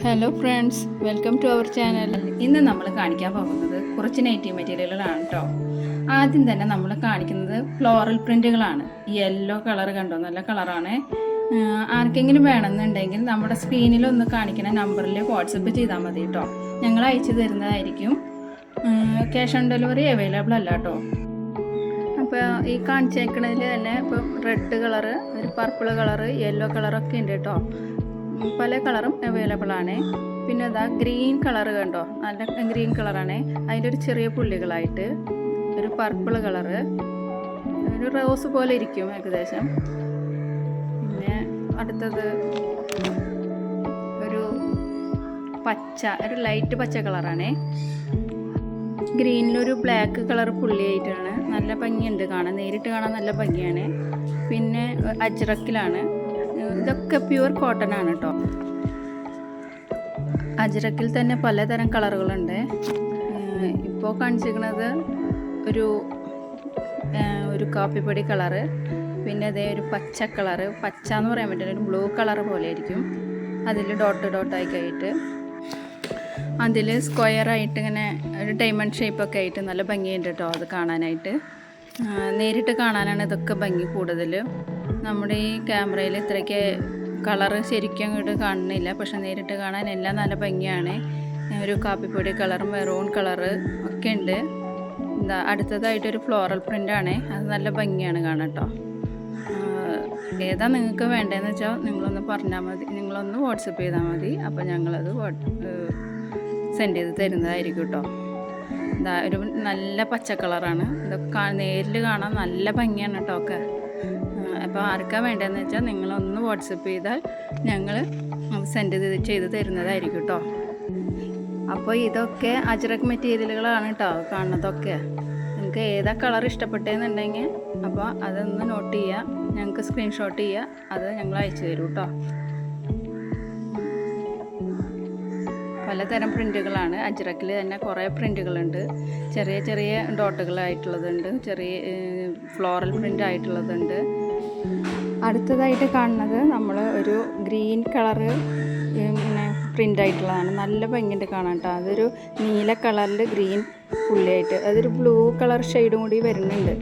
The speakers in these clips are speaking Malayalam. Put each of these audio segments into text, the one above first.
Hello friends, welcome to our channel. ഇന്ന് നമ്മൾ കാണിക്കാൻ പോകുന്നത് കുറച്ച് നെറ്റീവ് മെറ്റീരിയലുകളാണ് കേട്ടോ. ആദ്യം തന്നെ നമ്മൾ കാണിക്കുന്നത് ഫ്ലോറൽ പ്രിൻറ്റുകളാണ്. യെല്ലോ കളർ കണ്ടോ, നല്ല കളറാണ്. ആർക്കെങ്കിലും വേണമെന്നുണ്ടെങ്കിൽ നമ്മുടെ സ്ക്രീനിലൊന്ന് കാണിക്കുന്ന നമ്പറിൽ വാട്സപ്പ് ചെയ്താൽ മതി കേട്ടോ. ഞങ്ങൾ അയച്ചു തരുന്നതായിരിക്കും. ക്യാഷ് ഓൺ ഡെലിവറി അവൈലബിൾ അല്ല കേട്ടോ. അപ്പോൾ ഈ കാണിച്ചേക്കണതിൽ തന്നെ ഇപ്പം റെഡ് കളറ്, ഒരു പർപ്പിൾ കളറ്, യെല്ലോ കളറൊക്കെ ഉണ്ട് കേട്ടോ. പല കളറും അവൈലബിൾ ആണ്. പിന്നെ അതാ ഗ്രീൻ കളർ കണ്ടോ, നല്ല ഗ്രീൻ കളറാണ്. അതിലൊരു ചെറിയ പുള്ളികളായിട്ട് ഒരു പർപ്പിൾ കളറ്, ഒരു റോസ് പോലെ ഇരിക്കും ഏകദേശം. പിന്നെ അടുത്തത് ഒരു പച്ച, ഒരു ലൈറ്റ് പച്ച കളറാണ്. ഗ്രീനിലൊരു ബ്ലാക്ക് കളർ പുള്ളിയായിട്ടാണ്. നല്ല ഭംഗിയുണ്ട് കാണാൻ, നേരിട്ട് കാണാൻ നല്ല ഭംഗിയാണ്. പിന്നെ അജ്രക്കിലാണ്. ഇതൊക്കെ പ്യുവർ കോട്ടൺ ആണ് കേട്ടോ. അജ്രക്കിൽ തന്നെ പലതരം കളറുകളുണ്ട്. ഇപ്പോൾ കാണിച്ചിരിക്കുന്നത് ഒരു കാപ്പിപ്പൊടി കളറ്, പിന്നെ അതേ ഒരു പച്ച കളറ്, പച്ച എന്ന് പറയാൻ പറ്റില്ല, ഒരു ബ്ലൂ കളർ പോലെ ആയിരിക്കും. അതിൽ ഡോട്ടായിട്ട് അതിൽ സ്ക്വയറായിട്ട് ഇങ്ങനെ ഒരു ഡയമണ്ട് ഷേപ്പൊക്കെ ആയിട്ട് നല്ല ഭംഗിയുണ്ട് കേട്ടോ അത് കാണാനായിട്ട്. നേരിട്ട് കാണാനാണ് ഇതൊക്കെ ഭംഗി കൂടുതൽ. നമ്മുടെ ഈ ക്യാമറയിൽ ഇത്രയ്ക്ക് കളറ് ശരിക്കും അങ്ങോട്ട് കാണുന്നില്ല, പക്ഷെ നേരിട്ട് കാണാൻ എല്ലാം നല്ല ഭംഗിയാണ്. ഒരു കാപ്പിപ്പൊടി കളറും മെറൂൺ കളറ് ഒക്കെ ഉണ്ട്. അടുത്തതായിട്ടൊരു ഫ്ലോറൽ പ്രിൻ്റാണ്, അത് നല്ല ഭംഗിയാണ് കാണാൻ കേട്ടോ. ഏതാ നിങ്ങൾക്ക് വേണ്ടതെന്ന് വെച്ചാൽ നിങ്ങളൊന്ന് പറഞ്ഞാൽ മതി, നിങ്ങളൊന്ന് വാട്സപ്പ് ചെയ്താൽ മതി. അപ്പോൾ ഞങ്ങളത് സെൻഡ് ചെയ്ത് തരുന്നതായിരിക്കും കേട്ടോ. ഒരു നല്ല പച്ച കളറാണ്. ഇതൊക്കെ നേരിൽ കാണാൻ നല്ല ഭംഗിയാണ് കേട്ടോ ഒക്കെ. അപ്പോൾ ആർക്കാണ് വേണ്ടതെന്ന് വെച്ചാൽ നിങ്ങളൊന്ന് വാട്സപ്പ് ചെയ്താൽ ഞങ്ങൾ സെൻഡ് ചെയ്ത് തരുന്നതായിരിക്കും കേട്ടോ. അപ്പോൾ ഇതൊക്കെ അജ്രക് മെറ്റീരിയലുകളാണ് കേട്ടോ കാണുന്നതൊക്കെ. നിങ്ങൾക്ക് ഏതാ കളർ ഇഷ്ടപ്പെട്ടതെന്നുണ്ടെങ്കിൽ അപ്പോൾ അതൊന്ന് നോട്ട് ചെയ്യുക, ഞങ്ങൾക്ക് സ്ക്രീൻഷോട്ട് ചെയ്യുക, അത് ഞങ്ങൾ അയച്ചു തരും കേട്ടോ. പലതരം പ്രിൻറ്റുകളാണ്. അജ്രക്കിൽ തന്നെ കുറേ പ്രിൻറ്റുകളുണ്ട്. ചെറിയ ചെറിയ ഡോട്ടുകളായിട്ടുള്ളതുണ്ട്, ചെറിയ ഫ്ലോറൽ പ്രിൻ്റ് ആയിട്ടുള്ളതുണ്ട്. അടുത്തതായിട്ട് കാണുന്നത് നമ്മൾ ഒരു ഗ്രീൻ കളറ് ഇങ്ങനെ പ്രിൻ്റ് ആയിട്ടുള്ളതാണ്. നല്ല ഭംഗിയുണ്ട് കാണാൻ കേട്ടോ. അതൊരു നീല കളറിൽ ഗ്രീൻ പുള്ളിയായിട്ട്, അതൊരു ബ്ലൂ കളർ ഷെയ്ഡും കൂടി വരുന്നുണ്ട്.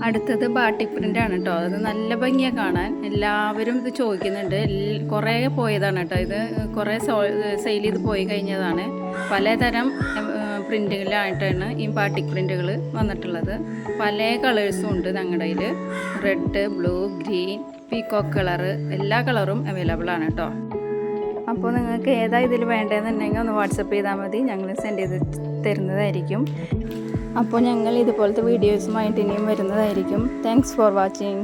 അടുത്തത് ബാട്ടിക് പ്രിൻ്റാണ് കേട്ടോ. അത് നല്ല ഭംഗിയാണ് കാണാൻ. എല്ലാവരും ഇത് ചോദിക്കുന്നുണ്ട്. കുറേ പോയതാണ് കേട്ടോ. ഇത് കുറേ സെയിൽ ചെയ്ത് പോയി കഴിഞ്ഞതാണ്. പലതരം പ്രിൻറ്റുകളായിട്ടാണ് ഈ ബാട്ടിക് പ്രിൻറ്റുകൾ വന്നിട്ടുള്ളത്. പല കളേഴ്സും ഉണ്ട് ഞങ്ങളുടെ കയ്യിൽ. Red, blue, green, peacock colour, എല്ലാ കളറും അവൈലബിൾ ആണ് കേട്ടോ. അപ്പോൾ നിങ്ങൾക്ക് ഏതാ ഇതിൽ വേണ്ടതെന്നുണ്ടെങ്കിൽ ഒന്ന് വാട്സപ്പ് ചെയ്താൽ മതി, ഞങ്ങൾ സെൻഡ് ചെയ്ത് തരുന്നതായിരിക്കും. അപ്പോൾ ഞങ്ങൾ ഇതുപോലത്തെ വീഡിയോസുമായിട്ട് ഇനിയും വരുന്നതായിരിക്കും. Thanks for watching.